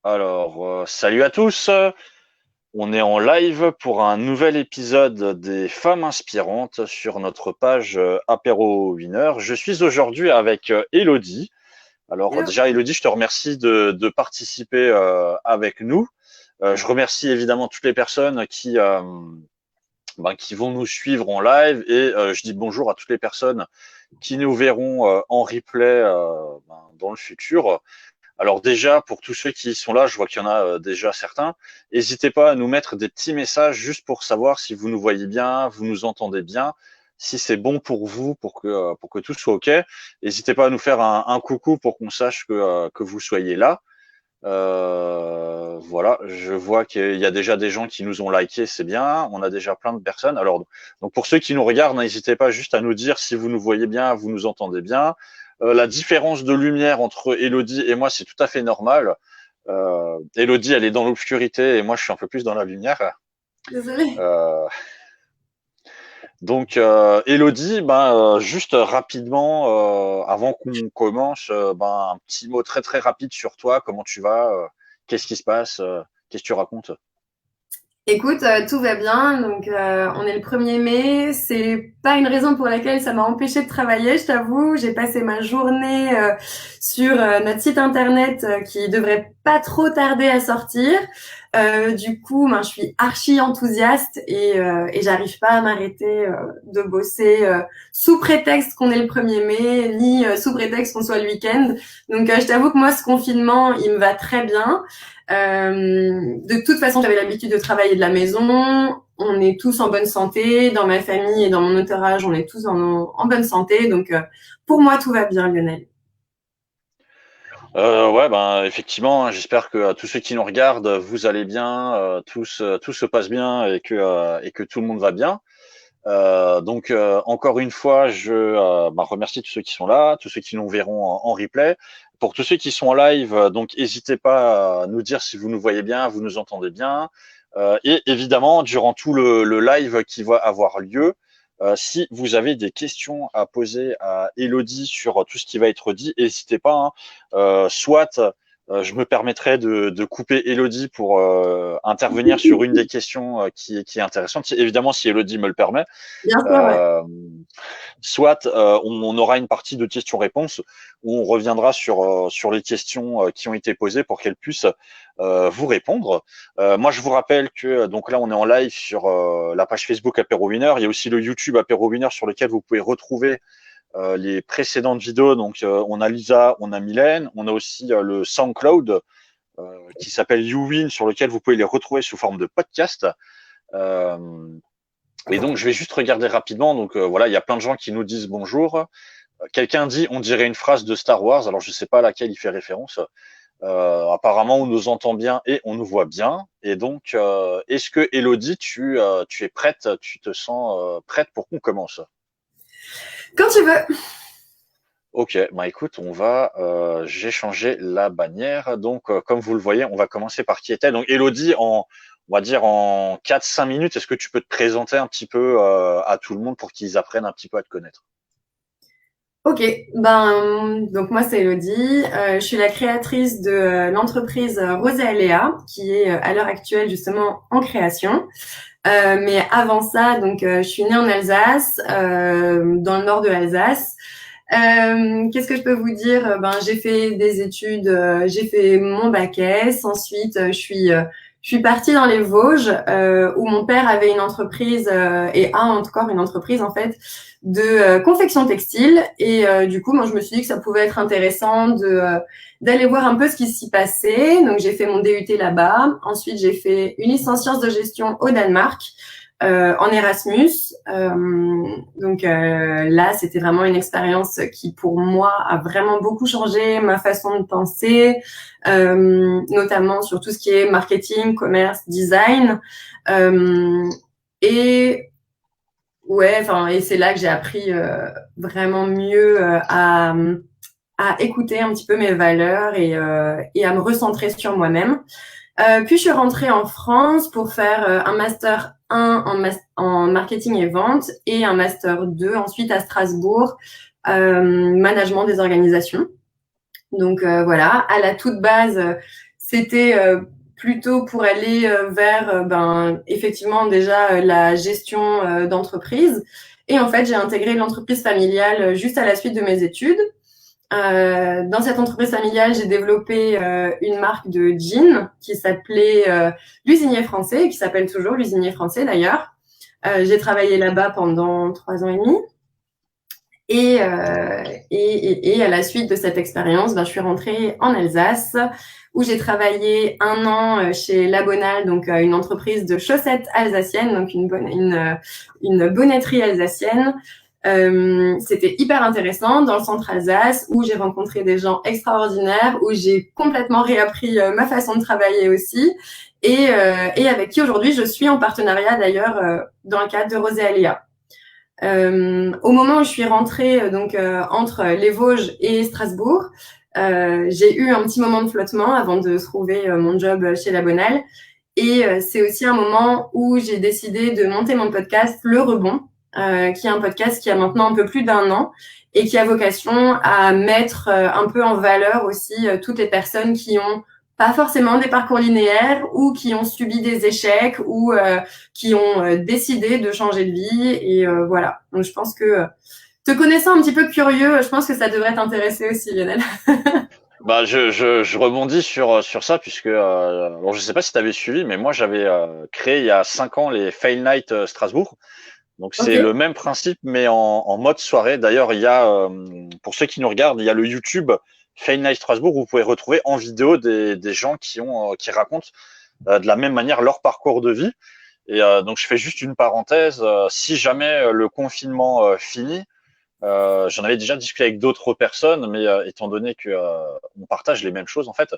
Salut à tous. On est en live pour un nouvel épisode des femmes inspirantes sur notre page Apéro Winner. Je suis aujourd'hui avec Elodie. Alors Hello. déjà, Elodie, je te remercie de participer avec nous. Je remercie évidemment toutes les personnes qui vont nous suivre en live et je dis bonjour à toutes les personnes qui nous verront en replay dans le futur. Alors déjà, pour tous ceux qui sont là, je vois qu'il y en a déjà certains, n'hésitez pas à nous mettre des petits messages juste pour savoir si vous nous voyez bien, vous nous entendez bien, si c'est bon pour vous, pour que tout soit OK. N'hésitez pas à nous faire un coucou pour qu'on sache que vous soyez là. Voilà, je vois qu'il y a déjà des gens qui nous ont liké, c'est bien. On a déjà plein de personnes. Donc pour ceux qui nous regardent, n'hésitez pas juste à nous dire si vous nous voyez bien, vous nous entendez bien. La différence de lumière entre Elodie et moi, c'est tout à fait normal. Elodie, elle est dans l'obscurité et moi, je suis un peu plus dans la lumière. Désolée. Euh, Elodie, juste rapidement, avant qu'on commence, un petit mot très très rapide sur toi. Comment tu vas? Qu'est-ce qui se passe? Qu'est-ce que tu racontes? Écoute, tout va bien. Donc, on est le 1er mai. C'est pas une raison pour laquelle ça m'a empêché de travailler, je t'avoue. J'ai passé ma journée sur notre site internet qui devrait pas trop tarder à sortir. Du coup, je suis archi enthousiaste et j'arrive pas à m'arrêter de bosser sous prétexte qu'on est le 1er mai, ni sous prétexte qu'on soit le week-end. Donc, je t'avoue que moi, ce confinement, il me va très bien. De toute façon, j'avais l'habitude de travailler de la maison. On est tous en bonne santé. Dans ma famille et dans mon entourage, on est tous en bonne santé. Donc, pour moi, tout va bien, Lionel. Ouais, effectivement, hein, j'espère que tous ceux qui nous regardent, vous allez bien, tout se passe bien et que tout le monde va bien. Encore une fois, je remercie tous ceux qui sont là, tous ceux qui nous verront en replay. Pour tous ceux qui sont en live, donc n'hésitez pas à nous dire si vous nous voyez bien, vous nous entendez bien. Et évidemment, durant tout le live qui va avoir lieu, si vous avez des questions à poser à Elodie sur tout ce qui va être dit, n'hésitez pas, hein. Soit je me permettrai de couper Elodie pour intervenir sur une des questions qui est intéressante, évidemment si Elodie me le permet. Bien sûr, ouais. Euh, Soit on aura une partie de questions-réponses où on reviendra sur les questions qui ont été posées pour qu'elles puissent vous répondre. Moi, je vous rappelle que donc là, on est en live sur la page Facebook Apéro Winner. Il y a aussi le YouTube Apéro Winner sur lequel vous pouvez retrouver les précédentes vidéos. Donc, on a Lisa, on a Mylène, on a aussi le SoundCloud qui s'appelle YouWin sur lequel vous pouvez les retrouver sous forme de podcast. Euh, et donc, je vais juste regarder rapidement. Donc, voilà, il y a plein de gens qui nous disent bonjour. Quelqu'un dit, on dirait une phrase de Star Wars. Alors, je ne sais pas à laquelle il fait référence. Apparemment, on nous entend bien et on nous voit bien. Et donc, est-ce que Elodie, tu es prête? Tu te sens prête pour qu'on commence? Quand tu veux. Ok, écoute, j'ai changé la bannière. Donc, comme vous le voyez, on va commencer par qui était. Donc, Elodie, on va dire en 4-5 minutes, est-ce que tu peux te présenter un petit peu à tout le monde pour qu'ils apprennent un petit peu à te connaître? Ok, donc moi c'est Elodie, je suis la créatrice de l'entreprise Rosé Aléa, qui est à l'heure actuelle justement en création. Mais avant ça, je suis née en Alsace, dans le nord de l'Alsace. Qu'est-ce que je peux vous dire? J'ai fait des études, j'ai fait mon bac S. Ensuite, je suis partie dans les Vosges, où mon père avait une entreprise et a encore une entreprise en fait de confection textile. Et du coup, moi, je me suis dit que ça pouvait être intéressant d'aller voir un peu ce qui s'y passait. Donc, j'ai fait mon DUT là-bas. Ensuite, j'ai fait une licence sciences de gestion au Danemark en Erasmus. Là, c'était vraiment une expérience qui, pour moi, a vraiment beaucoup changé ma façon de penser, notamment sur tout ce qui est marketing, commerce, design. Euh, et ouais, et c'est là que j'ai appris vraiment mieux à écouter un petit peu mes valeurs et à me recentrer sur moi-même. Puis je suis rentrée en France pour faire un master 1 en marketing et vente et un master 2 ensuite à Strasbourg, management des organisations. Donc voilà, à la toute base, c'était plutôt pour aller vers effectivement déjà la gestion d'entreprise. Et en fait, j'ai intégré l'entreprise familiale juste à la suite de mes études. Dans cette entreprise familiale, j'ai développé une marque de jeans qui s'appelait l'Usinier Français, et qui s'appelle toujours l'Usinier Français d'ailleurs. J'ai travaillé là-bas pendant 3 ans et demi. Et à la suite de cette expérience, je suis rentrée en Alsace où j'ai travaillé 1 an chez Labonal, donc une entreprise de chaussettes alsaciennes, donc une bonnetterie alsacienne. C'était hyper intéressant dans le centre Alsace où j'ai rencontré des gens extraordinaires, où j'ai complètement réappris ma façon de travailler aussi et avec qui aujourd'hui je suis en partenariat d'ailleurs dans le cadre de Rosé Aléa. Au moment où je suis rentrée entre les Vosges et Strasbourg, j'ai eu un petit moment de flottement avant de trouver mon job chez Labonal. Et c'est aussi un moment où j'ai décidé de monter mon podcast Le Rebond, qui est un podcast qui a maintenant un peu plus d'1 an et qui a vocation à mettre un peu en valeur aussi toutes les personnes qui ont pas forcément des parcours linéaires ou qui ont subi des échecs ou qui ont décidé de changer de vie. Et voilà. Donc, je pense que te connaissant un petit peu curieux, je pense que ça devrait t'intéresser aussi, Lionel. Bah, je rebondis sur ça puisque alors je sais pas si tu avais suivi, mais moi j'avais créé il y a 5 ans les Fail Night Strasbourg. Donc c'est Ok. le même principe mais en mode soirée. D'ailleurs il y a pour ceux qui nous regardent, il y a le YouTube Fail Night Strasbourg où vous pouvez retrouver en vidéo des gens qui racontent de la même manière leur parcours de vie. Et donc je fais juste une parenthèse. Si jamais le confinement finit, j'en avais déjà discuté avec d'autres personnes, mais étant donné que on partage les mêmes choses, en fait,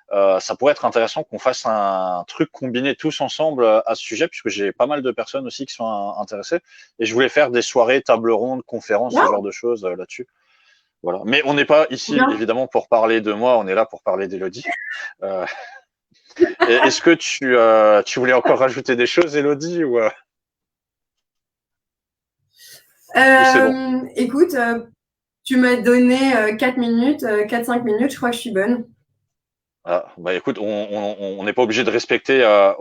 ça pourrait être intéressant qu'on fasse un truc combiné tous ensemble à ce sujet, puisque j'ai pas mal de personnes aussi qui sont intéressées, et je voulais faire des soirées, tables rondes, conférences, ce Bien, genre de choses là-dessus. Voilà. Mais on n'est pas ici, bien. évidemment, pour parler de moi, on est là pour parler d'Élodie. Euh, Est-ce que tu voulais encore rajouter des choses, Élodie, ou c'est bon? Écoute, tu m'as donné 4 minutes, 4-5 minutes, je crois que je suis bonne. Ah, bah écoute, on n'est pas obligé de respecter à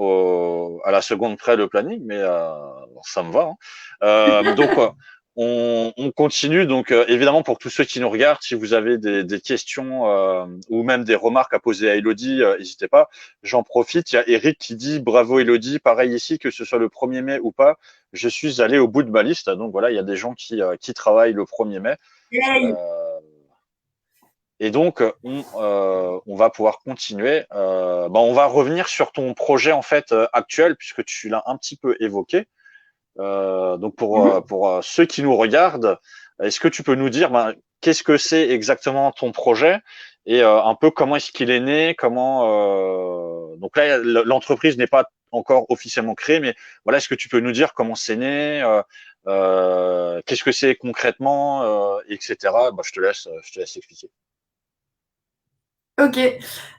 la seconde près le planning, mais ça me va, hein. Donc on continue. Donc évidemment pour tous ceux qui nous regardent, si vous avez des questions ou même des remarques à poser à Elodie, n'hésitez pas. J'en profite. Il y a Eric qui dit bravo Elodie, pareil ici que ce soit le 1er mai ou pas, je suis allé au bout de ma liste. Donc voilà, il y a des gens qui travaillent le 1er mai. Yay. Euh, et donc, on va pouvoir continuer. On va revenir sur ton projet en fait actuel, puisque tu l'as un petit peu évoqué. Donc, Mhm. pour ceux qui nous regardent, est-ce que tu peux nous dire qu'est-ce que c'est exactement ton projet et un peu comment est-ce qu'il est né, donc là l'entreprise n'est pas encore officiellement créée, mais voilà, est-ce que tu peux nous dire comment c'est né, qu'est-ce que c'est concrètement, etc. Je te laisse expliquer. Ok.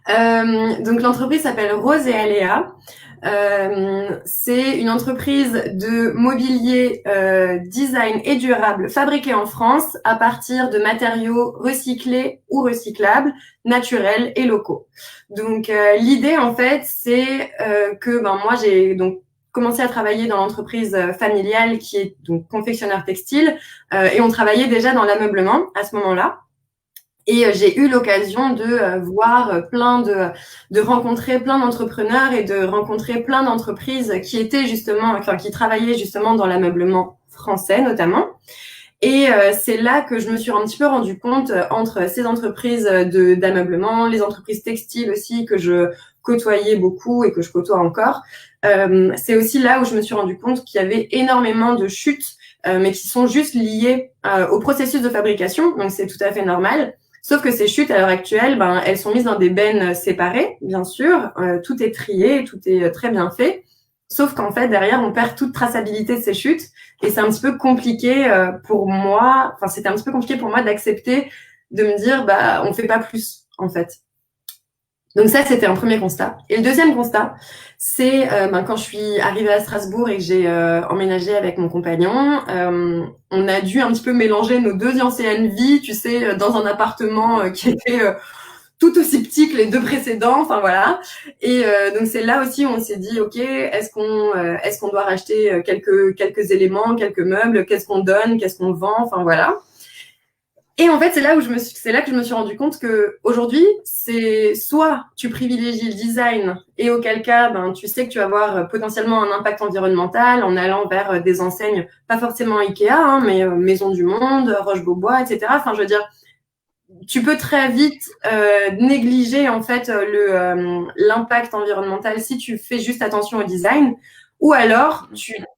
Donc l'entreprise s'appelle Rose et Aléa. C'est une entreprise de mobilier design et durable fabriquée en France à partir de matériaux recyclés ou recyclables, naturels et locaux. Donc l'idée en fait c'est que moi j'ai donc commencé à travailler dans l'entreprise familiale qui est donc confectionneur textile et on travaillait déjà dans l'ameublement à ce moment-là. Et j'ai eu l'occasion de voir de rencontrer plein d'entrepreneurs et de rencontrer plein d'entreprises qui étaient justement, enfin, qui travaillaient justement dans l'ameublement français notamment. Et c'est là que je me suis un petit peu rendu compte entre ces entreprises d'ameublement, les entreprises textiles aussi que je côtoyais beaucoup et que je côtoie encore. C'est aussi là où je me suis rendu compte qu'il y avait énormément de chutes, mais qui sont juste liées au processus de fabrication. Donc c'est tout à fait normal. Sauf que ces chutes, à l'heure actuelle, elles sont mises dans des bennes séparées, bien sûr. Tout est trié, tout est très bien fait. Sauf qu'en fait, derrière, on perd toute traçabilité de ces chutes. Et c'est un petit peu compliqué pour moi. Enfin, c'était un petit peu compliqué pour moi d'accepter de me dire, on fait pas plus, en fait. Donc ça, c'était un premier constat. Et le deuxième constat, c'est quand je suis arrivée à Strasbourg et que j'ai emménagé avec mon compagnon, on a dû un petit peu mélanger nos deux anciennes vies, tu sais, dans un appartement qui était tout aussi petits que les deux précédents. Enfin voilà. Et donc c'est là aussi où on s'est dit, ok, est-ce qu'on doit racheter quelques éléments, quelques meubles, qu'est-ce qu'on donne, qu'est-ce qu'on vend, enfin voilà. Et en fait, c'est là que je me suis rendu compte que aujourd'hui, c'est soit tu privilégies le design et auquel cas, ben, tu sais que tu vas avoir potentiellement un impact environnemental en allant vers des enseignes, pas forcément Ikea, hein, mais Maison du Monde, Roche-Beaubois, etc. Enfin, je veux dire, tu peux très vite négliger en fait l'impact environnemental si tu fais juste attention au design. Ou alors,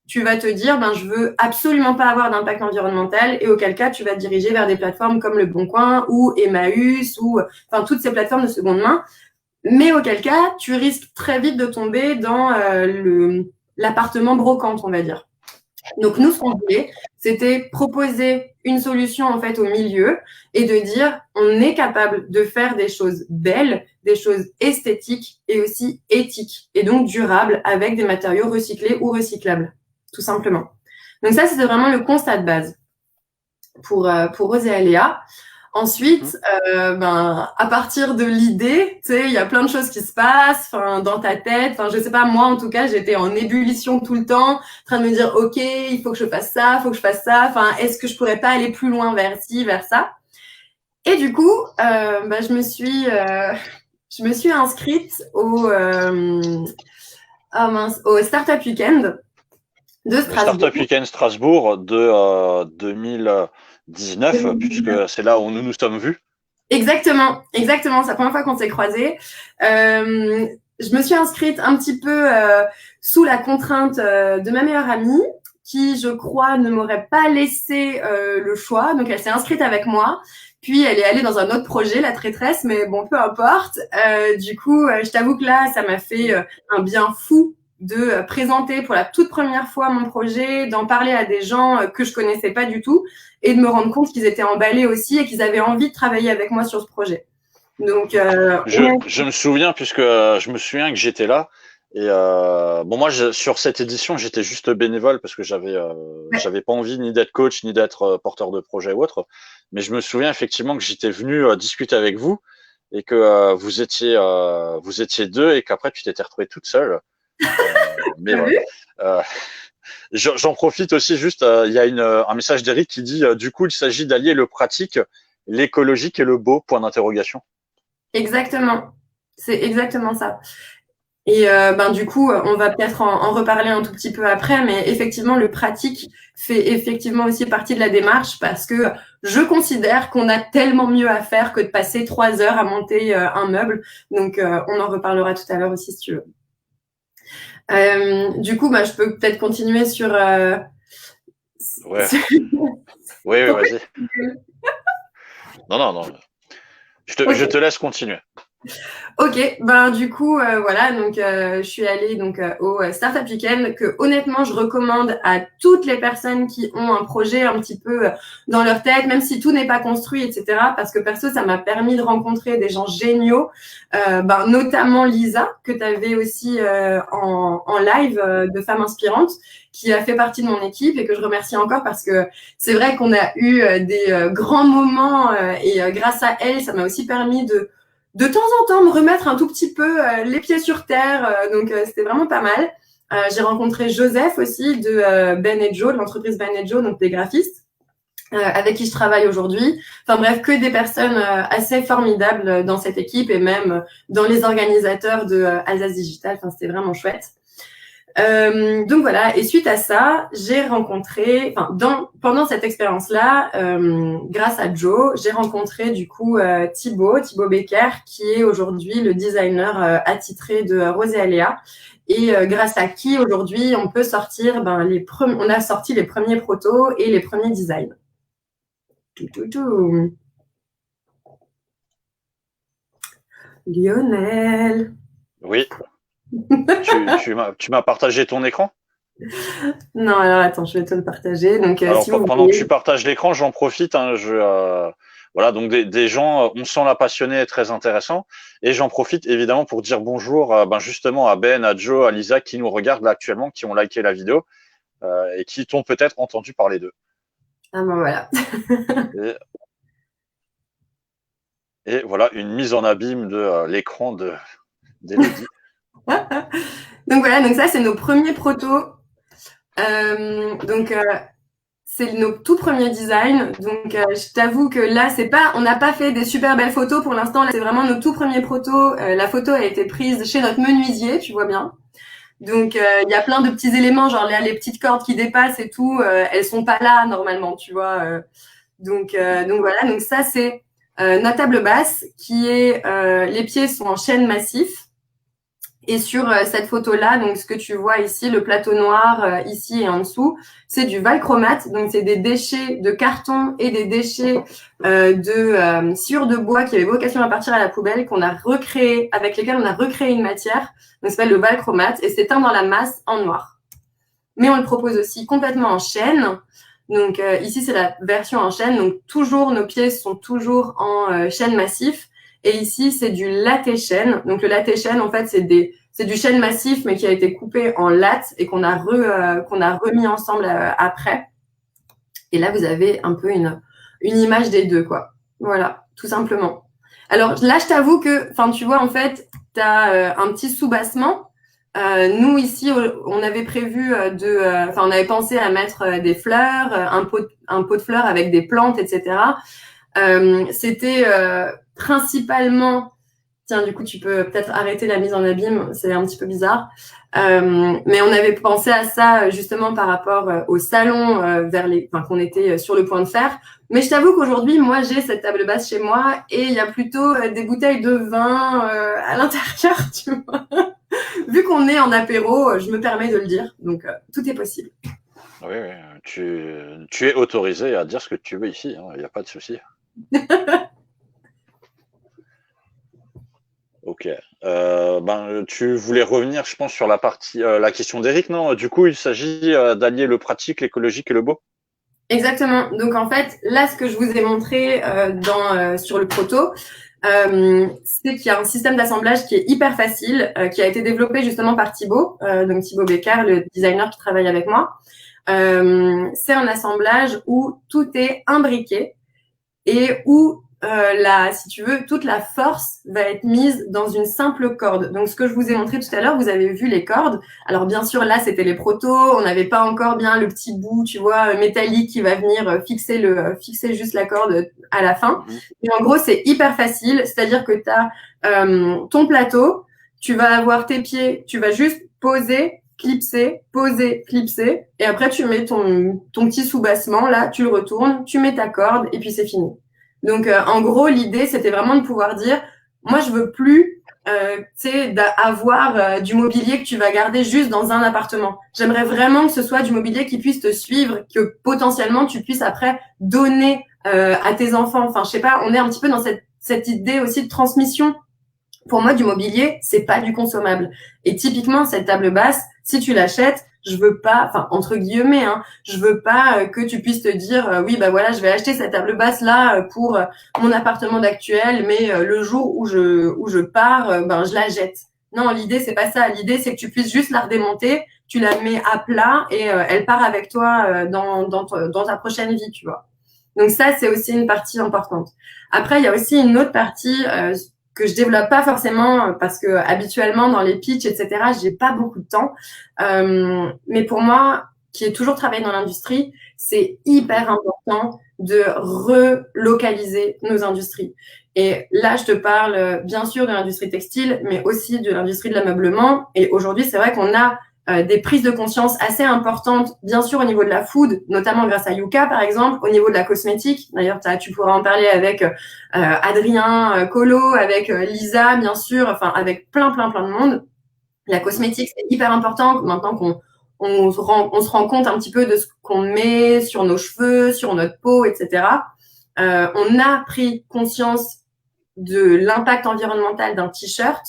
tu vas te dire, ben, je veux absolument pas avoir d'impact environnemental, et auquel cas, tu vas te diriger vers des plateformes comme Le Bon Coin ou Emmaüs ou, enfin, toutes ces plateformes de seconde main. Mais auquel cas, tu risques très vite de tomber dans l'appartement brocante, on va dire. Donc nous, ce qu'on voulait, c'était proposer une solution en fait au milieu et de dire on est capable de faire des choses belles, des choses esthétiques et aussi éthiques et donc durables avec des matériaux recyclés ou recyclables, tout simplement. Donc ça, c'était vraiment le constat de base pour Rose et Aléa. Ensuite, à partir de l'idée, tu sais, il y a plein de choses qui se passent, dans ta tête. Enfin, je sais pas, moi en tout cas, j'étais en ébullition tout le temps, en train de me dire, ok, il faut que je fasse ça, il faut que je fasse ça. Enfin, est-ce que je pourrais pas aller plus loin vers ci, vers ça? Et du coup, je me suis inscrite au Startup Weekend de Le Strasbourg. Startup Weekend Strasbourg de 2019, puisque c'est là où nous nous sommes vus. Exactement. C'est la première fois qu'on s'est croisés. Je me suis inscrite un petit peu sous la contrainte de ma meilleure amie, qui, je crois, ne m'aurait pas laissé le choix. Donc, elle s'est inscrite avec moi. Puis, elle est allée dans un autre projet, la traîtresse, mais bon, peu importe. Du coup, je t'avoue que là, ça m'a fait un bien fou de présenter pour la toute première fois mon projet, d'en parler à des gens que je connaissais pas du tout et de me rendre compte qu'ils étaient emballés aussi et qu'ils avaient envie de travailler avec moi sur ce projet. Donc, je me souviens, puisque je me souviens que j'étais là. Et moi, sur cette édition, j'étais juste bénévole parce que j'avais pas envie ni d'être coach ni d'être porteur de projet ou autre. Mais je me souviens effectivement que j'étais venu discuter avec vous et que vous étiez deux et qu'après tu t'étais retrouvée toute seule. Mais voilà. J'en profite aussi juste. Il y a un message d'Eric qui dit du coup, il s'agit d'allier le pratique, l'écologique et le beau. Point d'interrogation. Exactement. C'est exactement ça. Et du coup, on va peut-être en reparler un tout petit peu après, mais effectivement, le pratique fait effectivement aussi partie de la démarche parce que je considère qu'on a tellement mieux à faire que de passer 3 heures à monter un meuble. Donc, on en reparlera tout à l'heure aussi si tu veux. Du coup, je peux peut-être continuer sur. Ouais. Oui, vas-y. Non. Je te laisse continuer. Ok, du coup voilà, donc je suis allée donc au Startup Weekend que honnêtement je recommande à toutes les personnes qui ont un projet un petit peu dans leur tête, même si tout n'est pas construit, etc. Parce que perso ça m'a permis de rencontrer des gens géniaux, notamment Lisa que tu avais aussi en live de Femmes Inspirantes, qui a fait partie de mon équipe et que je remercie encore parce que c'est vrai qu'on a eu des grands moments et grâce à elle ça m'a aussi permis de temps en temps me remettre un tout petit peu les pieds sur terre. Donc, c'était vraiment pas mal. J'ai rencontré Joseph aussi de Ben & Joe, de l'entreprise Ben & Joe, donc des graphistes, avec qui je travaille aujourd'hui. Enfin bref, que des personnes assez formidables dans cette équipe et même dans les organisateurs de Alsace Digital. Enfin, c'était vraiment chouette. Donc voilà, et suite à ça, j'ai rencontré, pendant cette expérience-là, grâce à Joe, j'ai rencontré du coup Thibaut Becker, qui est aujourd'hui le designer attitré de Rose et Aléa, et grâce à qui aujourd'hui on peut sortir on a sorti les premiers protos et les premiers designs. Lionel. Oui. Tu m'as partagé ton écran? Non, alors attends, je vais te le partager. Donc, alors, si vous pendant voulez... que tu partages l'écran, j'en profite. Hein, voilà, donc des gens, on sent la passionnée très intéressant. Et j'en profite évidemment pour dire bonjour justement à Ben, à Joe, à Lisa qui nous regardent là actuellement, qui ont liké la vidéo et qui t'ont peut-être entendu parler d'eux. Ah voilà. Et voilà une mise en abîme de l'écran d'Elodie. Donc voilà, donc ça c'est nos premiers protos. Donc c'est nos tout premiers designs. Donc je t'avoue que là c'est pas, on n'a pas fait des super belles photos pour l'instant. Là c'est vraiment nos tout premiers protos. La photo a été prise chez notre menuisier, tu vois bien. Donc il y a plein de petits éléments, genre les petites cordes qui dépassent et tout, elles sont pas là normalement, tu vois. Donc voilà, donc ça c'est notre table basse qui est, les pieds sont en chêne massif. Et sur cette photo-là, donc ce que tu vois ici, le plateau noir ici et en dessous, c'est du valchromate. Donc c'est des déchets de carton et des déchets de sciure de bois qui avaient vocation à partir à la poubelle, qu'on a recréé, avec lesquels on a recréé une matière. Donc ça s'appelle le valchromate et c'est teint dans la masse en noir. Mais on le propose aussi complètement en chêne. Donc ici c'est la version en chêne. Donc toujours nos pièces sont toujours en chêne massif. Et ici, c'est du latte chêne. Donc, le latte chêne, en fait, c'est du chêne massif, mais qui a été coupé en latte et qu'on a remis ensemble après. Et là, vous avez un peu une image des deux, quoi. Voilà, tout simplement. Alors, là, je t'avoue que, enfin, tu vois, en fait, t'as un petit soubassement. Nous, ici, on avait prévu on avait pensé à mettre des fleurs, un pot de fleurs avec des plantes, etc. C'était principalement, tiens, du coup, tu peux peut-être arrêter la mise en abîme, c'est un petit peu bizarre. Mais on avait pensé à ça justement par rapport au salon qu'on était sur le point de faire. Mais je t'avoue qu'aujourd'hui, moi, j'ai cette table basse chez moi et il y a plutôt des bouteilles de vin à l'intérieur, tu vois. Vu qu'on est en apéro, je me permets de le dire. Donc, tout est possible. Oui, oui, tu es autorisé à dire ce que tu veux ici, il n'y a pas de souci. Ok. Tu voulais revenir, je pense, sur la partie, la question d'Eric, non? Du coup, il s'agit d'allier le pratique, l'écologique et le beau. Exactement. Donc en fait, là, ce que je vous ai montré sur le proto, c'est qu'il y a un système d'assemblage qui est hyper facile, qui a été développé justement par Thibaut, donc Thibaut Bécard, le designer qui travaille avec moi. C'est un assemblage où tout est imbriqué et où si tu veux, toute la force va être mise dans une simple corde. Donc, ce que je vous ai montré tout à l'heure, vous avez vu les cordes. Alors, bien sûr, là, c'était les protos. On n'avait pas encore bien le petit bout, tu vois, métallique qui va venir fixer juste la corde à la fin. Et en gros, c'est hyper facile. C'est-à-dire que tu as ton plateau, tu vas avoir tes pieds, tu vas juste poser, clipser, et après, tu mets ton petit soubassement, là, tu le retournes, tu mets ta corde, et puis c'est fini. Donc, en gros, l'idée, c'était vraiment de pouvoir dire, moi, je veux plus, avoir du mobilier que tu vas garder juste dans un appartement. J'aimerais vraiment que ce soit du mobilier qui puisse te suivre, que potentiellement tu puisses après donner à tes enfants. Enfin, je sais pas, on est un petit peu dans cette idée aussi de transmission. Pour moi, du mobilier, c'est pas du consommable. Et typiquement, cette table basse, si tu l'achètes, je veux pas, enfin entre guillemets, je veux pas que tu puisses te dire oui bah voilà, je vais acheter cette table basse là pour mon appartement d'actuel, mais le jour où je pars, ben je la jette. Non, l'idée c'est pas ça. L'idée c'est que tu puisses juste la redémonter, tu la mets à plat et elle part avec toi dans ta prochaine vie, tu vois. Donc ça c'est aussi une partie importante. Après il y a aussi une autre partie que je développe pas forcément parce que habituellement dans les pitchs, etc., j'ai pas beaucoup de temps. Mais pour moi, qui ai toujours travaillé dans l'industrie, c'est hyper important de relocaliser nos industries. Et là, je te parle bien sûr de l'industrie textile, mais aussi de l'industrie de l'ameublement. Et aujourd'hui, c'est vrai qu'on a des prises de conscience assez importantes, bien sûr au niveau de la food, notamment grâce à Yuka par exemple, au niveau de la cosmétique. D'ailleurs, tu pourras en parler avec Adrien Colo, avec Lisa, bien sûr, enfin avec plein de monde. La cosmétique, c'est hyper important maintenant qu'on se rend compte un petit peu de ce qu'on met sur nos cheveux, sur notre peau, etc. On a pris conscience de l'impact environnemental d'un t-shirt,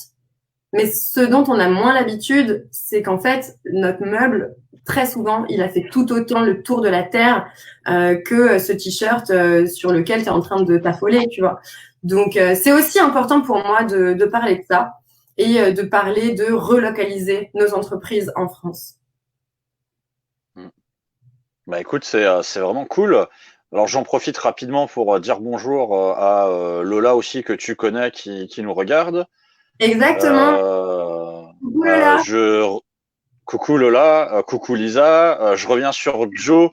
mais ce dont on a moins l'habitude, c'est qu'en fait, notre meuble, très souvent, il a fait tout autant le tour de la Terre que ce t-shirt sur lequel tu es en train de t'affoler, tu vois. Donc, c'est aussi important pour moi de parler de ça et de parler de relocaliser nos entreprises en France. Bah écoute, c'est vraiment cool. Alors j'en profite rapidement pour dire bonjour à Lola aussi que tu connais qui nous regarde. Exactement. Euh, Ouh là euh, là. je coucou Lola, coucou Lisa. Je reviens sur Joe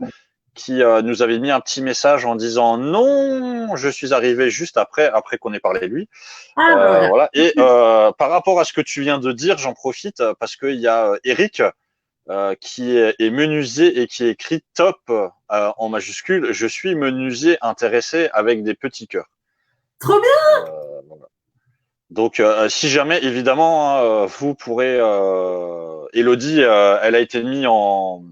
qui nous avait mis un petit message en disant non, je suis arrivé juste après qu'on ait parlé de lui. Ah bah voilà. Voilà. Et par rapport à ce que tu viens de dire, j'en profite parce qu'il y a Eric qui est menuisier et qui écrit top en majuscule. Je suis menuisier intéressé avec des petits cœurs. Trop bien. Voilà. Donc, si jamais, évidemment, hein, vous pourrez. Elodie, elle a été mise en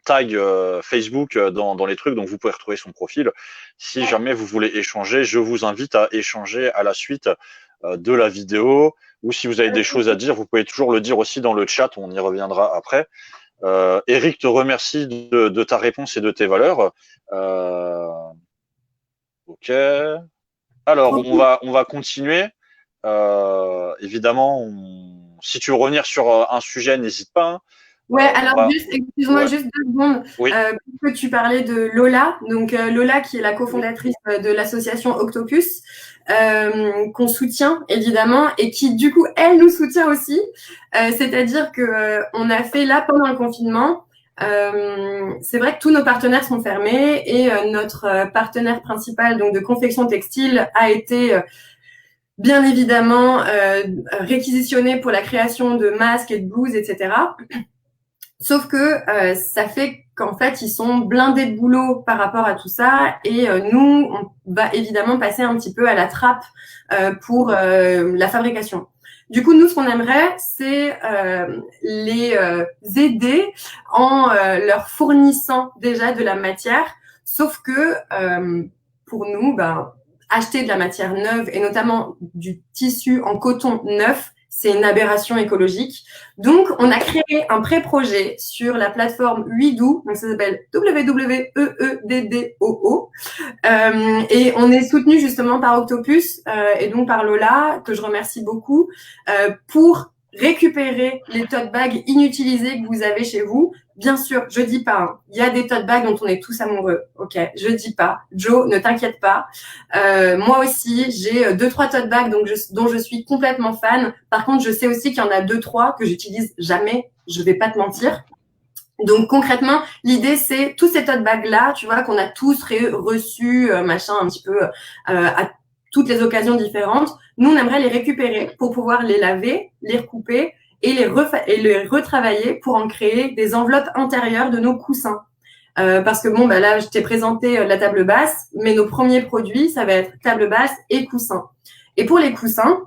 tag Facebook dans les trucs, donc vous pouvez retrouver son profil. Si jamais vous voulez échanger, je vous invite à échanger à la suite de la vidéo. Ou si vous avez des choses à dire, vous pouvez toujours le dire aussi dans le chat, on y reviendra après. Eric te remercie de ta réponse et de tes valeurs. Ok. Alors, Trop cool. on va continuer. Évidemment, si tu veux revenir sur un sujet, n'hésite pas. Hein. Ouais, On alors va. juste, excuse-moi Ouais. juste 2 secondes, Oui. puisque tu parlais de Lola, donc Lola qui est la Oui. cofondatrice de l'association Octopus, qu'on soutient évidemment et qui du coup elle nous soutient aussi, c'est-à-dire que on a fait là pendant le confinement, c'est vrai que tous nos partenaires sont fermés et notre partenaire principal donc de confection textile a été bien évidemment réquisitionné pour la création de masques et de blouses, etc. Sauf que ça fait qu'en fait, ils sont blindés de boulot par rapport à tout ça. Et nous, on va évidemment passer un petit peu à la trappe pour la fabrication. Du coup, nous, ce qu'on aimerait, c'est les aider en leur fournissant déjà de la matière. Sauf que pour nous, ben, acheter de la matière neuve et notamment du tissu en coton neuf, c'est une aberration écologique. Donc, on a créé un pré-projet sur la plateforme Weedoo, donc ça s'appelle WWEEDDOO, et on est soutenu justement par Octopus et donc par Lola, que je remercie beaucoup, pour récupérer les tote bags inutilisés que vous avez chez vous. Bien sûr, je dis pas, hein, il y a des tote bags dont on est tous amoureux, ok, je dis pas. Joe, ne t'inquiète pas. Moi aussi, j'ai 2-3 tote bags dont je suis complètement fan. Par contre, je sais aussi qu'il y en a 2-3 que j'utilise jamais. Je vais pas te mentir. Donc concrètement, l'idée c'est tous ces tote bags là, tu vois, qu'on a tous reçus, machin, un petit peu à toutes les occasions différentes. Nous, on aimerait les récupérer pour pouvoir les laver, les recouper et les retravailler pour en créer des enveloppes intérieures de nos coussins. Parce que bon, bah là, je t'ai présenté la table basse, mais nos premiers produits, ça va être table basse et coussins. Et pour les coussins,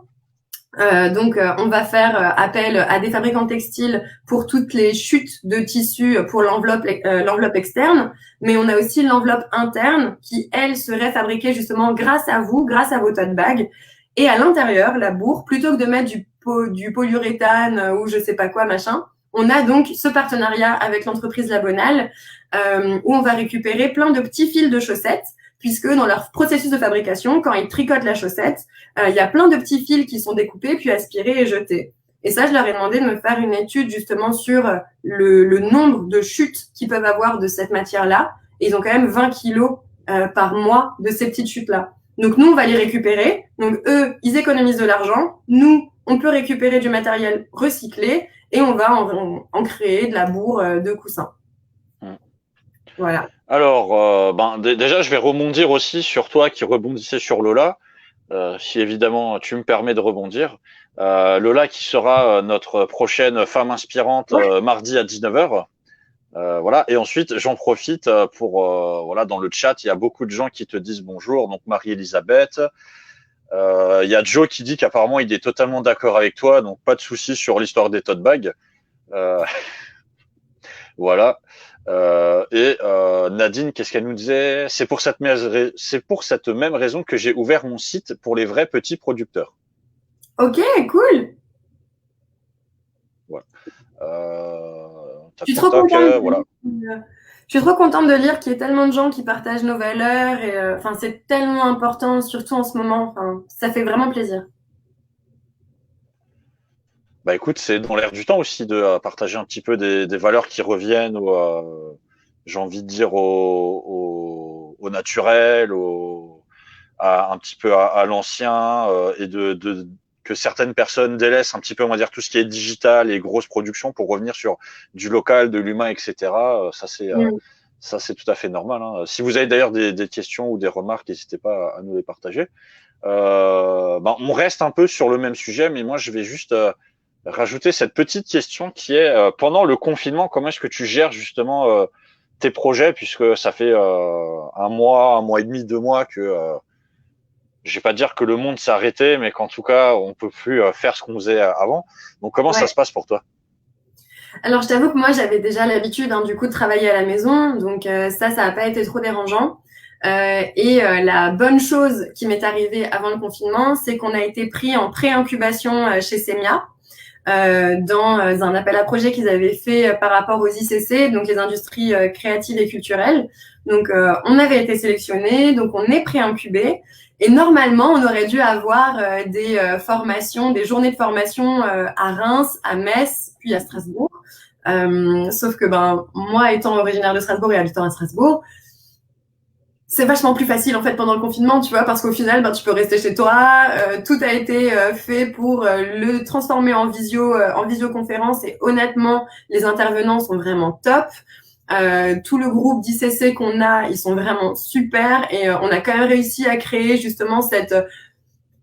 donc, on va faire appel à des fabricants textiles pour toutes les chutes de tissu pour l'enveloppe externe, mais on a aussi l'enveloppe interne qui, elle, serait fabriquée justement grâce à vous, grâce à vos tote bags. Et à l'intérieur, la bourre, plutôt que de mettre du polyuréthane ou je sais pas quoi, machin, on a donc ce partenariat avec l'entreprise Labonal où on va récupérer plein de petits fils de chaussettes puisque dans leur processus de fabrication, quand ils tricotent la chaussette, il y a plein de petits fils qui sont découpés, puis aspirés et jetés. Et ça, je leur ai demandé de me faire une étude justement sur le nombre de chutes qu'ils peuvent avoir de cette matière-là. Et ils ont quand même 20 kilos par mois de ces petites chutes-là. Donc nous, on va les récupérer. Donc eux, ils économisent de l'argent. Nous, on peut récupérer du matériel recyclé et on va en créer de la bourre de coussins. Voilà. Alors, déjà, je vais rebondir aussi sur toi qui rebondissais sur Lola. Si évidemment tu me permets de rebondir. Lola qui sera notre prochaine femme inspirante mardi à 19h. Voilà. Et ensuite, j'en profite pour voilà, dans le chat, il y a beaucoup de gens qui te disent bonjour. Donc Marie-Elisabeth. Il y a Joe qui dit qu'apparemment il est totalement d'accord avec toi, donc pas de souci sur l'histoire des tote bags. Voilà. Et Nadine, qu'est-ce qu'elle nous disait? C'est pour cette même raison que j'ai ouvert mon site pour les vrais petits producteurs. Ok, cool. Voilà. Je suis trop contente. Voilà. Je suis trop contente de lire qu'il y ait tellement de gens qui partagent nos valeurs et enfin c'est tellement important, surtout en ce moment. Enfin, ça fait vraiment plaisir. Bah écoute, c'est dans l'air du temps aussi de partager un petit peu des valeurs qui reviennent j'ai envie de dire au naturel, un petit peu à l'ancien, et que certaines personnes délaissent un petit peu, on va dire, tout ce qui est digital et grosse production pour revenir sur du local, de l'humain, etc. Ça, c'est tout à fait normal, hein. Si vous avez d'ailleurs des questions ou des remarques, n'hésitez pas à nous les partager. On reste un peu sur le même sujet, mais moi, je vais juste rajouter cette petite question qui est, pendant le confinement, comment est-ce que tu gères justement tes projets, puisque ça fait un mois et demi, 2 mois que je vais pas dire que le monde s'est arrêté, mais qu'en tout cas, on peut plus faire ce qu'on faisait avant. Donc, comment ça Ouais. se passe pour toi? Alors, je t'avoue que moi, j'avais déjà l'habitude, hein, du coup, de travailler à la maison. Donc, ça n'a pas été trop dérangeant. La bonne chose qui m'est arrivée avant le confinement, c'est qu'on a été pris en pré-incubation chez Semia, dans un appel à projet qu'ils avaient fait par rapport aux ICC, donc les industries créatives et culturelles. Donc, on avait été sélectionnés, donc on est pré-incubé. Et normalement, on aurait dû avoir des formations, des journées de formation à Reims, à Metz, puis à Strasbourg. Sauf que moi, étant originaire de Strasbourg et habitant à Strasbourg, c'est vachement plus facile en fait pendant le confinement, tu vois, parce qu'au final, tu peux rester chez toi. Tout a été fait pour le transformer en visioconférence, et honnêtement, les intervenants sont vraiment top. Tout le groupe d'ICC qu'on a, ils sont vraiment super, et on a quand même réussi à créer justement cette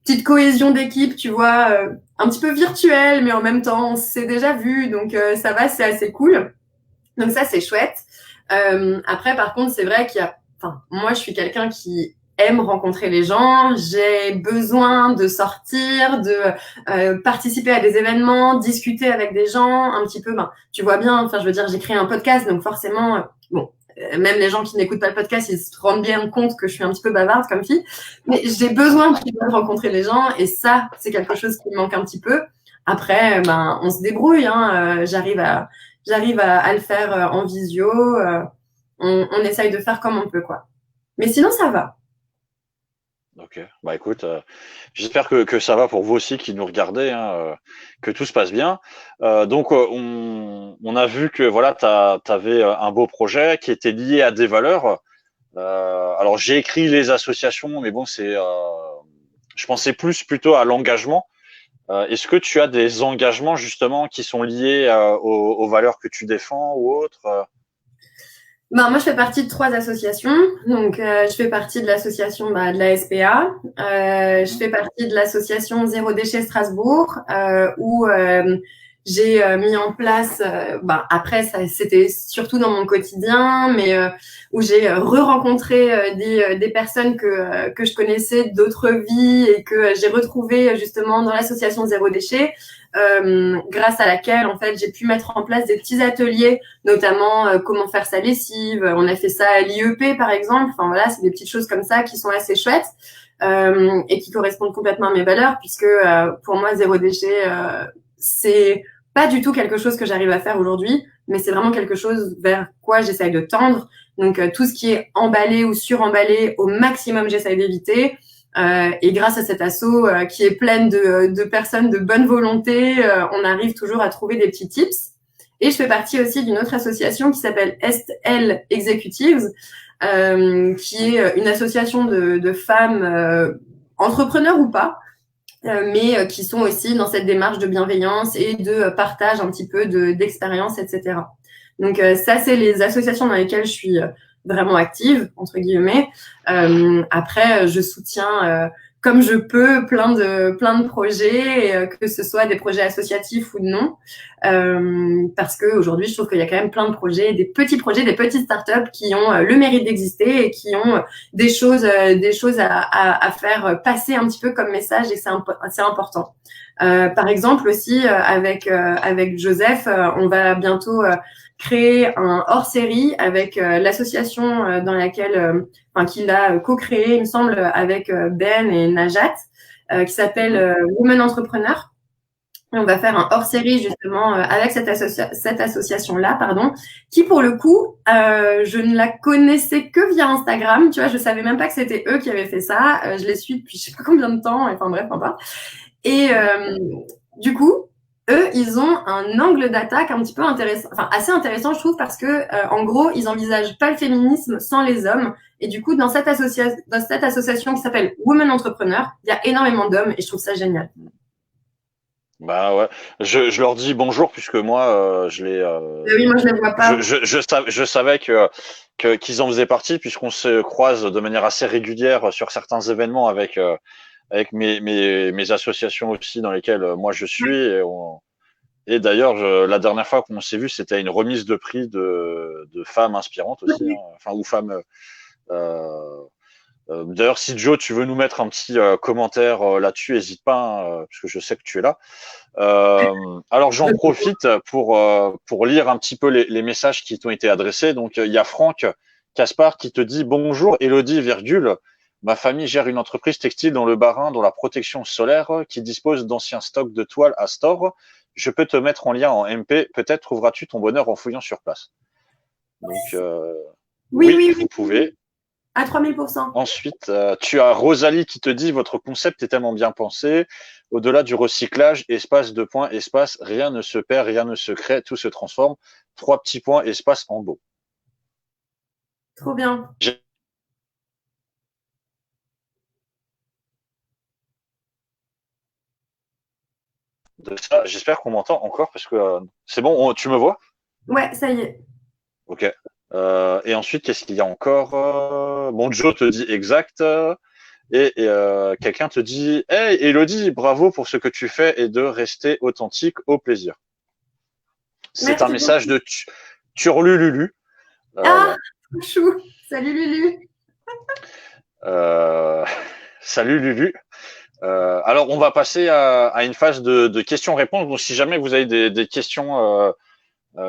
petite cohésion d'équipe, tu vois, un petit peu virtuelle, mais en même temps, on s'est déjà vu, donc ça va, c'est assez cool. Donc ça, c'est chouette. Après, par contre, c'est vrai moi, je suis quelqu'un qui aime rencontrer les gens. J'ai besoin de sortir, de participer à des événements, discuter avec des gens, un petit peu. Tu vois bien. Enfin, je veux dire, j'ai créé un podcast, donc forcément, même les gens qui n'écoutent pas le podcast, ils se rendent bien compte que je suis un petit peu bavarde comme fille. Mais j'ai besoin de rencontrer les gens, et ça, c'est quelque chose qui me manque un petit peu. Après, on se débrouille. Hein, j'arrive à le faire en visio. On essaye de faire comme on peut, quoi. Mais sinon, ça va. Ok. Bah écoute, j'espère que ça va pour vous aussi qui nous regardez, hein, que tout se passe bien. Donc on a vu que voilà, t'avais un beau projet qui était lié à des valeurs. Alors j'ai écrit les associations, mais bon, je pensais plus plutôt à l'engagement. Est-ce que tu as des engagements justement qui sont liés aux valeurs que tu défends ou autres? Moi, je fais partie de 3 associations. Donc, je fais partie de l'association de la SPA. Je fais partie de l'association Zéro Déchet Strasbourg, où j'ai mis en place, après, ça, c'était surtout dans mon quotidien, mais où j'ai re-rencontré des personnes que je connaissais d'autres vies, et que j'ai retrouvées justement dans l'association Zéro Déchet, grâce à laquelle, en fait, j'ai pu mettre en place des petits ateliers, notamment comment faire sa lessive. On a fait ça à l'IEP, par exemple. Enfin voilà, c'est des petites choses comme ça qui sont assez chouettes, et qui correspondent complètement à mes valeurs, puisque pour moi, zéro déchet, c'est pas du tout quelque chose que j'arrive à faire aujourd'hui, mais c'est vraiment quelque chose vers quoi j'essaye de tendre. Donc tout ce qui est emballé ou suremballé, au maximum, j'essaye d'éviter. Et grâce à cet asso qui est pleine de personnes de bonne volonté, on arrive toujours à trouver des petits tips. Et je fais partie aussi d'une autre association qui s'appelle SL Executives, qui est une association de femmes entrepreneurs ou pas, mais qui sont aussi dans cette démarche de bienveillance et de partage un petit peu d'expérience, etc. Donc ça, c'est les associations dans lesquelles je suis vraiment active, entre guillemets. Après, je soutiens comme je peux plein de projets, que ce soit des projets associatifs ou non, parce que aujourd'hui, je trouve qu'il y a quand même plein de projets, des petites startups qui ont le mérite d'exister et qui ont des choses à faire passer un petit peu comme message, et c'est important. Par exemple aussi, avec Joseph, on va bientôt créer un hors-série avec l'association dans laquelle, qu'il a co-créé, il me semble, avec Ben et Najat, qui s'appelle Women Entrepreneur. Et on va faire un hors-série justement avec cette association-là, qui pour le coup, je ne la connaissais que via Instagram. Tu vois, je savais même pas que c'était eux qui avaient fait ça. Je les suis depuis je sais pas combien de temps. Enfin bref, peu importe. Et du coup, eux, eux, ils ont un angle d'attaque un petit peu intéressant, enfin assez intéressant, je trouve, parce que en gros, ils envisagent pas le féminisme sans les hommes. Et du coup, dans cette association qui s'appelle Women Entrepreneur, il y a énormément d'hommes et je trouve ça génial. Bah ouais, je leur dis bonjour puisque moi je les Oui, moi je les vois pas. je savais qu'ils en faisaient partie puisqu'on se croise de manière assez régulière sur certains événements avec mes associations aussi dans lesquelles moi je suis et d'ailleurs la dernière fois qu'on s'est vu c'était une remise de prix de femmes inspirantes aussi hein, enfin ou femmes euh, d'ailleurs, si Joe, tu veux nous mettre un petit commentaire là-dessus, n'hésite pas, hein, parce que je sais que tu es là. Alors j'en profite pour lire un petit peu les messages qui t'ont été adressés. Donc il y a Franck Caspar qui te dit bonjour Elodie, virgule. Ma famille gère une entreprise textile dans le Bas-Rhin dont la protection solaire qui dispose d'anciens stocks de toiles à store. Je peux te mettre en lien en MP. Peut-être trouveras-tu ton bonheur en fouillant sur place. Donc Oui, oui, oui, vous oui, pouvez. à 3000%. Ensuite, tu as Rosalie qui te dit votre concept est tellement bien pensé. Au-delà du recyclage, espace, deux points, espace, rien ne se perd, rien ne se crée, tout se transforme. Trois petits points, espace en beau. Trop bien. De ça, j'espère qu'on m'entend encore parce que c'est bon, tu me vois? Ouais, ça y est. Ok. Et ensuite, qu'est-ce qu'il y a encore? Bon, Joe te dit exact. Quelqu'un te dit Hey Elodie, bravo pour ce que tu fais et de rester authentique au plaisir. C'est un Merci message beaucoup. de Turlululu. Ah, Voilà. chou. Salut Lulu. Euh, Salut Lulu. Alors on va passer à une phase de questions-réponses. Donc si jamais vous avez des questions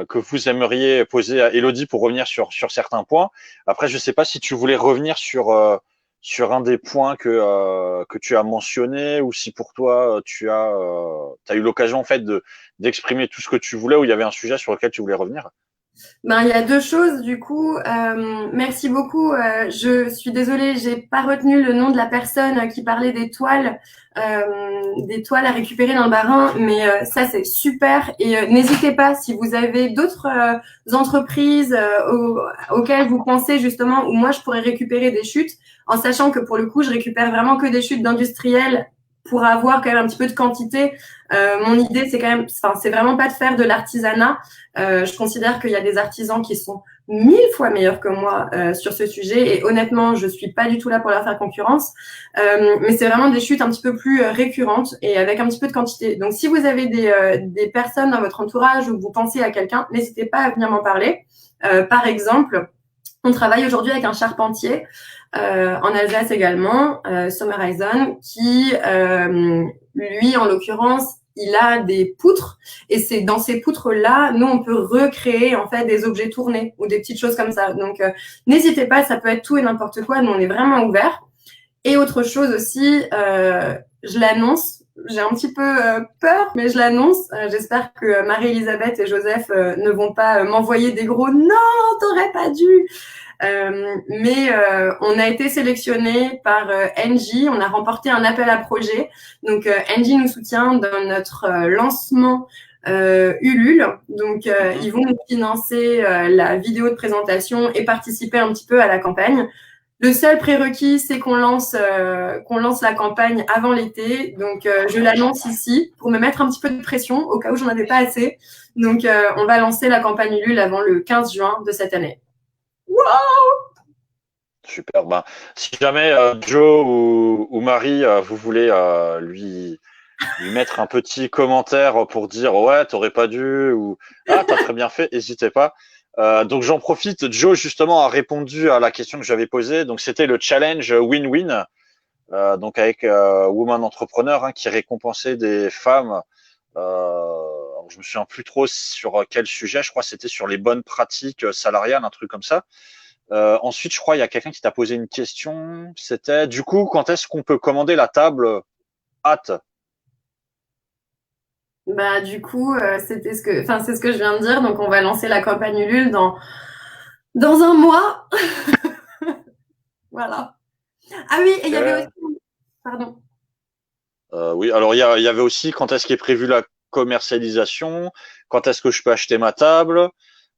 que vous aimeriez poser à Elodie pour revenir sur certains points. Après, je ne sais pas si tu voulais revenir sur un des points que tu as mentionné ou si pour toi t'as eu l'occasion en fait d'exprimer tout ce que tu voulais ou il y avait un sujet sur lequel tu voulais revenir. Ben, il y a deux choses du coup. Merci beaucoup. Je suis désolée, j'ai pas retenu le nom de la personne qui parlait des toiles à récupérer dans le Bas-Rhin, mais ça c'est super. Et n'hésitez pas si vous avez d'autres entreprises auxquelles vous pensez justement où moi je pourrais récupérer des chutes, en sachant que pour le coup je récupère vraiment que des chutes d'industriels pour avoir quand même un petit peu de quantité. Mon idée c'est quand même, enfin c'est vraiment pas de faire de l'artisanat. Je considère qu'il y a des artisans qui sont 1000 fois meilleurs que moi sur ce sujet et honnêtement, je suis pas du tout là pour leur faire concurrence. Mais c'est vraiment des chutes un petit peu plus récurrentes et avec un petit peu de quantité. Donc, si vous avez des personnes dans votre entourage ou vous pensez à quelqu'un, n'hésitez pas à venir m'en parler. Par exemple, on travaille aujourd'hui avec un charpentier en Alsace également, Sommerheisen, qui, lui, en l'occurrence, il a des poutres et c'est dans ces poutres-là, nous, on peut recréer en fait des objets tournés ou des petites choses comme ça. Donc, n'hésitez pas, ça peut être tout et n'importe quoi. Nous, on est vraiment ouverts. Et autre chose aussi, je l'annonce. J'ai un petit peu peur, mais je l'annonce. J'espère que Marie-Elisabeth et Joseph ne vont pas m'envoyer des gros «Non, t'aurais pas dû». On a été sélectionné par Engie, on a remporté un appel à projet. Donc Engie nous soutient dans notre lancement Ulule. Donc ils vont nous financer la vidéo de présentation et participer un petit peu à la campagne. Le seul prérequis, c'est qu'on lance la campagne avant l'été. Donc, je l'annonce ici pour me mettre un petit peu de pression au cas où j'en avais pas assez. Donc, on va lancer la campagne Ulule avant le 15 juin de cette année. Wow. Super. Ben, si jamais Joe ou Marie, vous voulez lui mettre un petit commentaire pour dire ouais, t'aurais pas dû ou ah, t'as très bien fait, n'hésitez pas. Donc j'en profite. Joe justement a répondu à la question que j'avais posée. Donc c'était le challenge win-win. Donc avec Woman Entrepreneur hein, qui récompensait des femmes. Je me souviens plus trop sur quel sujet. Je crois que c'était sur les bonnes pratiques salariales, un truc comme ça. Ensuite, je crois il y a quelqu'un qui t'a posé une question. C'était du coup quand est-ce qu'on peut commander la table hâte. Bah, du coup, c'est ce que je viens de dire. Donc, on va lancer la campagne Ulule dans un mois. Voilà. Ah oui, et il y avait Okay. aussi, pardon. Oui, alors il y avait aussi quand est-ce qu'est prévue la commercialisation, quand est-ce que je peux acheter ma table.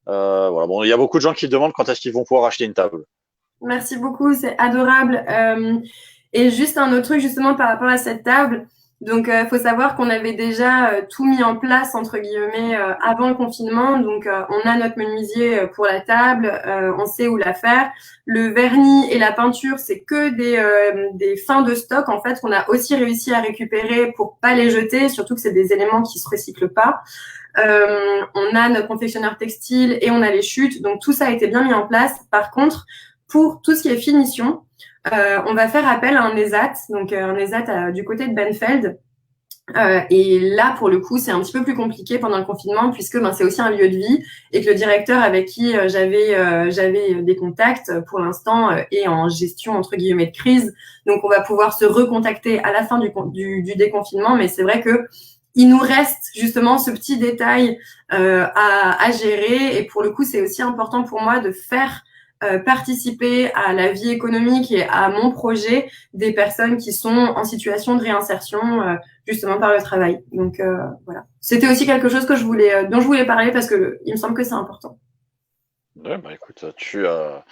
Voilà. Bon, il y a beaucoup de gens qui demandent quand est-ce qu'ils vont pouvoir acheter une table. Merci beaucoup, c'est adorable. Et juste un autre truc justement par rapport à cette table. Donc, faut savoir qu'on avait déjà tout mis en place entre guillemets avant le confinement. Donc, on a notre menuisier pour la table, on sait où la faire. Le vernis et la peinture, c'est que des fins de stock en fait qu'on a aussi réussi à récupérer pour pas les jeter. Surtout que c'est des éléments qui se recyclent pas. On a notre confectionneur textile et on a les chutes. Donc, tout ça a été bien mis en place. Par contre, pour tout ce qui est finition, on va faire appel à un ESAT, donc un ESAT du côté de Benfeld. Et là, pour le coup, c'est un petit peu plus compliqué pendant le confinement puisque c'est aussi un lieu de vie et que le directeur avec qui j'avais des contacts pour l'instant est en gestion entre guillemets de crise. Donc, on va pouvoir se recontacter à la fin du déconfinement. Mais c'est vrai que il nous reste justement ce petit détail à gérer. Et pour le coup, c'est aussi important pour moi de faire participer à la vie économique et à mon projet des personnes qui sont en situation de réinsertion justement par le travail. Donc voilà. C'était aussi quelque chose que dont je voulais parler parce que il me semble que c'est important. Ouais, bah écoute, tu as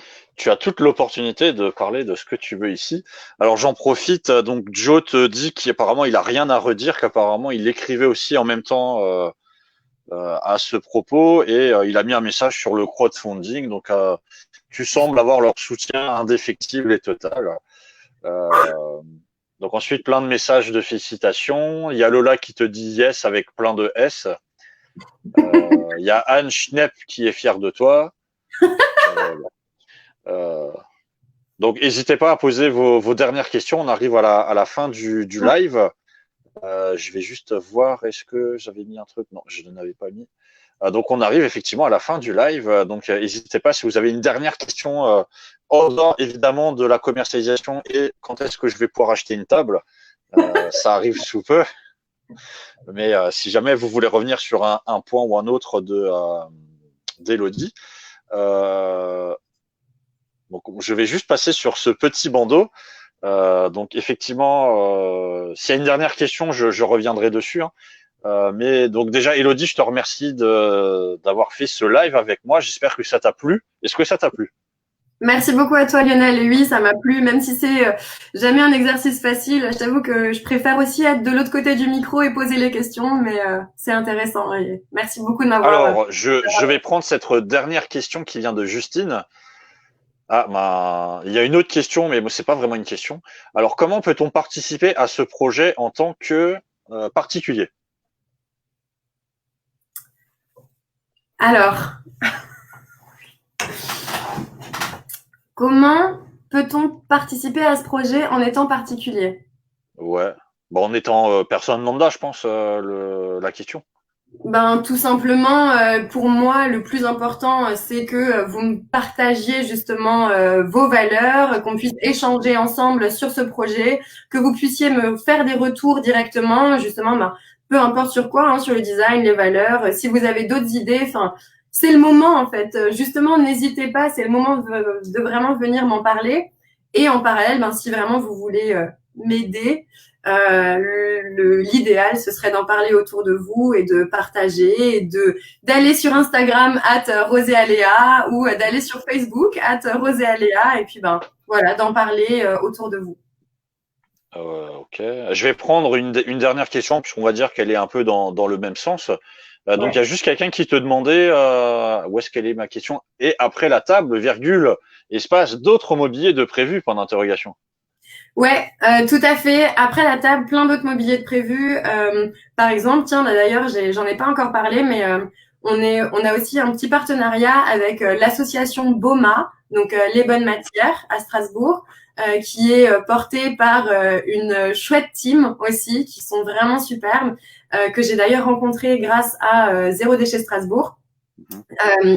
toute l'opportunité de parler de ce que tu veux ici. Alors j'en profite, donc Joe te dit qu'apparemment il a rien à redire, qu'apparemment il écrivait aussi en même temps à ce propos et il a mis un message sur le crowdfunding. Donc tu sembles avoir leur soutien indéfectible et total. Euh, donc ensuite plein de messages de félicitations. Il y a Lola qui te dit yes avec plein de S. Il y a Anne Schnepp qui est fière de toi. Donc n'hésitez pas à poser vos dernières questions. On arrive à la fin du live. Je vais juste voir, est-ce que j'avais mis un truc? Non, je ne l'avais pas mis. Donc on arrive effectivement à la fin du live. Donc n'hésitez pas si vous avez une dernière question hors dehors, évidemment de la commercialisation et quand est-ce que je vais pouvoir acheter une table. Ça arrive sous peu. Mais si jamais vous voulez revenir sur un point ou un autre d'Elodie, donc je vais juste passer sur ce petit bandeau. Donc effectivement, s'il y a une dernière question, je reviendrai dessus. Hein. Mais donc déjà, Elodie, je te remercie d'avoir fait ce live avec moi. J'espère que ça t'a plu. Est-ce que ça t'a plu? Merci beaucoup à toi Lionel. Et oui, ça m'a plu, même si c'est jamais un exercice facile. Je t'avoue que je préfère aussi être de l'autre côté du micro et poser les questions, mais c'est intéressant. Et merci beaucoup de m'avoir. Alors, je vais prendre cette dernière question qui vient de Justine. Ah, il y a une autre question, mais c'est pas vraiment une question. Alors, comment peut-on participer à ce projet en tant que particulier? Alors, comment peut-on participer à ce projet en étant particulier? Ouais. Bon, en étant personne lambda, je pense, la question. Tout simplement, pour moi, le plus important, c'est que vous me partagiez justement vos valeurs, qu'on puisse échanger ensemble sur ce projet, que vous puissiez me faire des retours directement, justement, peu importe sur quoi, hein, sur le design, les valeurs. Si vous avez d'autres idées, c'est le moment en fait. Justement, n'hésitez pas, c'est le moment de vraiment venir m'en parler. Et en parallèle, si vraiment vous voulez m'aider. L'idéal, ce serait d'en parler autour de vous et de partager et d'aller sur Instagram @roséaléa ou d'aller sur Facebook @roséaléa et puis voilà, d'en parler autour de vous. Ok. Je vais prendre une dernière question puisqu'on va dire qu'elle est un peu dans le même sens. Donc il y a juste quelqu'un qui te demandait où est-ce qu'elle est ma question et après la table, virgule, espace, d'autres mobiliers de prévu, point d'interrogation. Ouais, tout à fait. Après la table, plein d'autres mobiliers de prévus. Par exemple, tiens, d'ailleurs, j'en ai pas encore parlé, mais on a aussi un petit partenariat avec l'association BOMA, donc les bonnes matières à Strasbourg, qui est portée par une chouette team aussi, qui sont vraiment superbes, que j'ai d'ailleurs rencontré grâce à Zéro Déchet Strasbourg.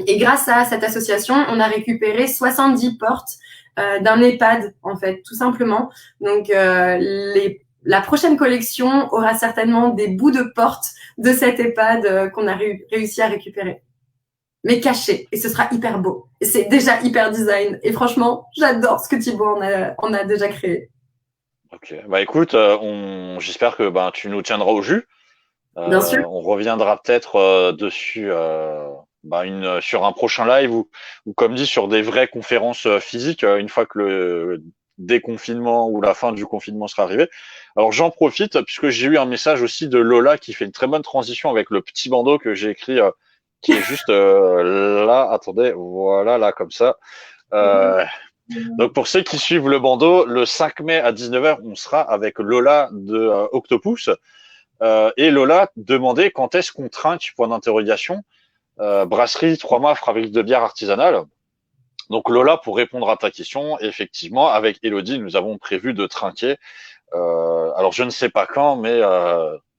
Et grâce à cette association, on a récupéré 70 portes d'un EHPAD, en fait, tout simplement. Donc, la prochaine collection aura certainement des bouts de porte de cet EHPAD qu'on a réussi à récupérer. Mais cachés. Et ce sera hyper beau. Et c'est déjà hyper design. Et franchement, j'adore ce que Thibaut en a déjà créé. Ok. Bah écoute, j'espère que tu nous tiendras au jus. Bien sûr. On reviendra peut-être dessus sur un prochain live ou comme dit sur des vraies conférences physiques une fois que le déconfinement ou la fin du confinement sera arrivé. Alors j'en profite puisque j'ai eu un message aussi de Lola qui fait une très bonne transition avec le petit bandeau que j'ai écrit qui est juste là. Attendez, voilà là comme ça. Donc pour ceux qui suivent le bandeau, le 5 mai à 19h, on sera avec Lola de Octopus. Et Lola demandait quand est-ce qu'on trinque, point d'interrogation, brasserie 3 mois fabrique de bière artisanale. Donc Lola, pour répondre à ta question, effectivement, avec Elodie, nous avons prévu de trinquer. Alors je ne sais pas quand, mais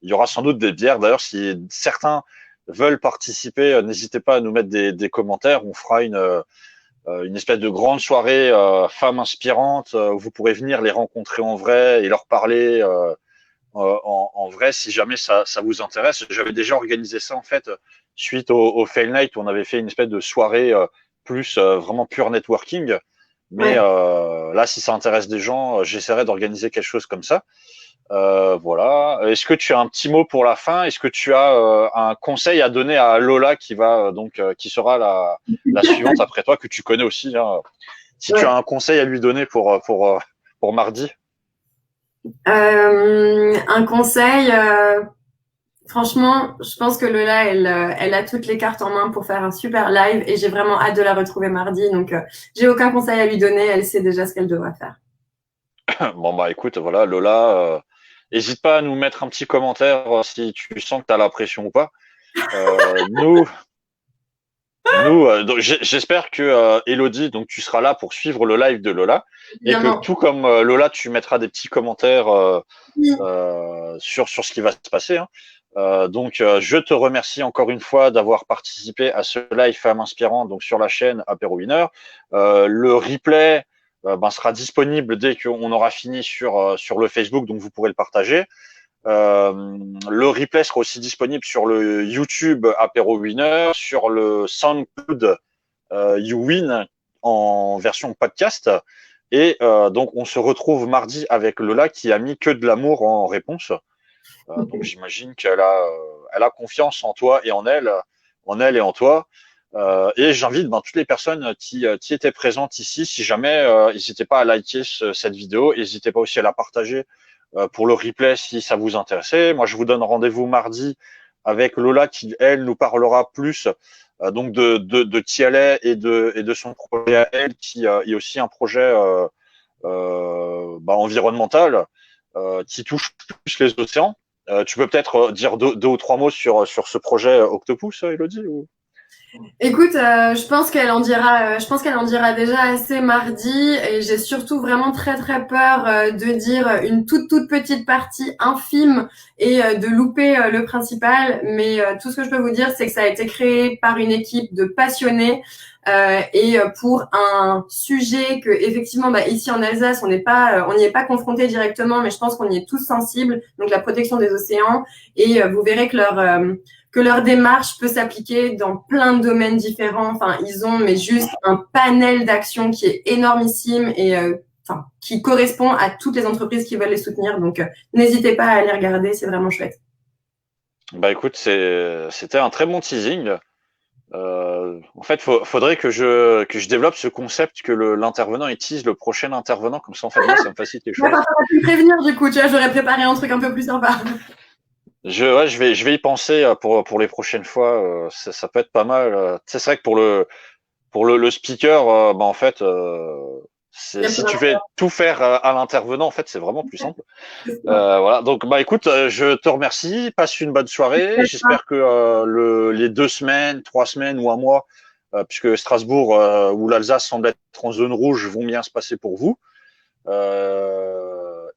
il y aura sans doute des bières. D'ailleurs, si certains veulent participer, n'hésitez pas à nous mettre des commentaires. On fera une espèce de grande soirée femmes inspirantes où vous pourrez venir les rencontrer en vrai et leur parler en vrai si jamais ça vous intéresse. J'avais déjà organisé ça en fait suite au Fail Night où on avait fait une espèce de soirée plus vraiment pure networking. Mais Ouais. là, si ça intéresse des gens, j'essaierai d'organiser quelque chose comme ça. Voilà. Est-ce que tu as un petit mot pour la fin? Est-ce que tu as un conseil à donner à Lola qui va qui sera la suivante après toi, que tu connais aussi, hein. Si tu Ouais. as un conseil à lui donner pour mardi. Un conseil, franchement, je pense que Lola, elle a toutes les cartes en main pour faire un super live et j'ai vraiment hâte de la retrouver mardi. Donc, j'ai aucun conseil à lui donner. Elle sait déjà ce qu'elle devra faire. Bon bah écoute, voilà, Lola, hésite pas à nous mettre un petit commentaire si tu sens que tu as la pression ou pas. Euh, nous, donc, j'espère que Elodie, donc tu seras là pour suivre le live de Lola et que Évidemment. tout comme Lola, tu mettras des petits commentaires Oui. sur ce qui va se passer, hein. Je te remercie encore une fois d'avoir participé à ce live Femmes Inspirantes donc sur la chaîne Apéro Winner. Le replay sera disponible dès qu'on aura fini sur le Facebook, donc vous pourrez le partager. Le replay sera aussi disponible sur le YouTube Apéro Winner, sur le SoundCloud YouWin en version podcast. Et donc, on se retrouve mardi avec Lola qui a mis que de l'amour en réponse. Donc, j'imagine elle a confiance en toi et en elle et en toi. Et j'invite toutes les personnes qui étaient présentes ici, si jamais, n'hésitez pas à liker cette vidéo, n'hésitez pas aussi à la partager pour le replay si ça vous intéressait. Moi, je vous donne rendez-vous mardi avec Lola qui, elle, nous parlera plus donc de qui elle est et de son projet à elle, qui est aussi un projet environnemental qui touche plus les océans. Tu peux peut-être dire deux ou trois mots sur ce projet Octopus, Elodie ou... Écoute, je pense qu'elle en dira déjà assez mardi et j'ai surtout vraiment très très peur de dire une toute petite partie infime et de louper le principal. Mais tout ce que je peux vous dire, c'est que ça a été créé par une équipe de passionnés et pour un sujet que effectivement, ici en Alsace, on n'y est pas confronté directement, mais je pense qu'on y est tous sensibles. Donc la protection des océans et vous verrez que leur démarche peut s'appliquer dans plein de domaines différents. Enfin, ils ont mais juste un panel d'actions qui est énormissime et qui correspond à toutes les entreprises qui veulent les soutenir. Donc, n'hésitez pas à aller regarder, c'est vraiment chouette. Bah écoute, c'était un très bon teasing. En fait, faudrait que je développe ce concept que l'intervenant utilise le prochain intervenant, comme ça en fait moi ça me facilite les choses. D'accord, ça va pu me prévenir du coup, tu vois, j'aurais préparé un truc un peu plus sympa. Je vais y penser pour les prochaines fois. Ça peut être pas mal. C'est vrai que pour le speaker, en fait, si tu fais tout faire à l'intervenant, en fait, c'est vraiment plus simple. Voilà. Donc, écoute, je te remercie. Passe une bonne soirée. J'espère que les 2 semaines, 3 semaines ou un mois, puisque Strasbourg ou l'Alsace semblent être en zone rouge, vont bien se passer pour vous.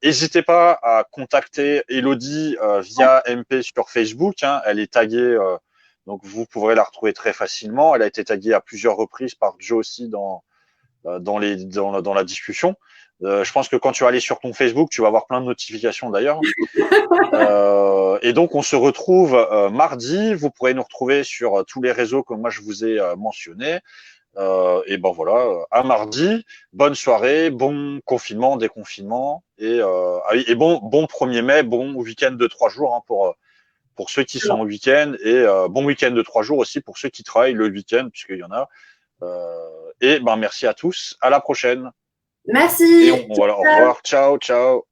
N'hésitez pas à contacter Elodie via MP sur Facebook, hein. Elle est taguée, donc vous pourrez la retrouver très facilement. Elle a été taguée à plusieurs reprises par Joe aussi dans la discussion. Je pense que quand tu vas aller sur ton Facebook, tu vas avoir plein de notifications d'ailleurs. Et donc on se retrouve mardi. Vous pourrez nous retrouver sur tous les réseaux que moi je vous ai mentionnés. Et voilà, à mardi, bonne soirée, bon confinement, déconfinement, et bon 1er mai, bon week-end de 3 jours hein, pour pour ceux qui sont en week-end et bon week-end de 3 jours aussi pour ceux qui travaillent le week-end, puisqu'il y en a. Et ben merci à tous, à la prochaine. Merci. Et voilà, au revoir, ciao, ciao.